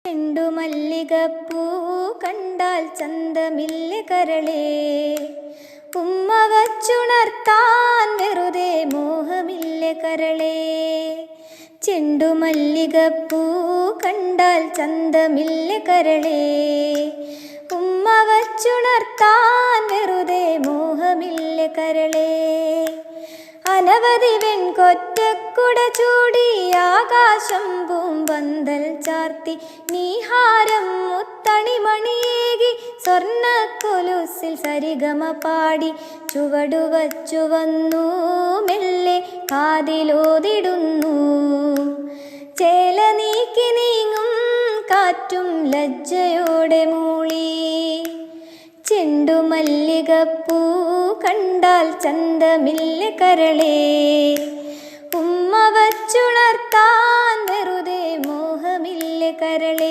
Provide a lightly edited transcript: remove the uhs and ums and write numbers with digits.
ചെണ്ടുമല്ലികപ്പൂ കണ്ടാൽ ചന്തമില്ല കരളേ, ഉമ്മ വച്ചുണർത്താൻ വെറുതെ മോഹമില്ല കരളേ. ചെണ്ടുമല്ലികപ്പൂ കണ്ടാൽ ചന്തമില്ല കരളേ, ഉമ്മ വച്ചുണർത്താൻ വെറുതെ മോഹമില്ല കരളേ. അനവധി വെൺകൊറ്റക്കുട ചൂടി ആകാശം പൂമ്പന്തൽ ചാർത്തി, നീഹാരം മുത്തണിമണിയേകി സ്വർണ്ണക്കൊലുസിൽ സരിഗമ പാടി, ചുവടുവച്ചു വന്നു മെല്ലെ കാതിലോതിടുന്നു. ചേല നീക്കി നീങ്ങും കാറ്റും ലജ്ജയോടെ മൂളി. ചെണ്ടുമല്ലികപ്പൂ കണ്ടാൽ ചന്തമില്ല കരളേ, ഉമ്മ വച്ചുണർത്താൻ വെറുതെ മോഹമില്ല കരളേ.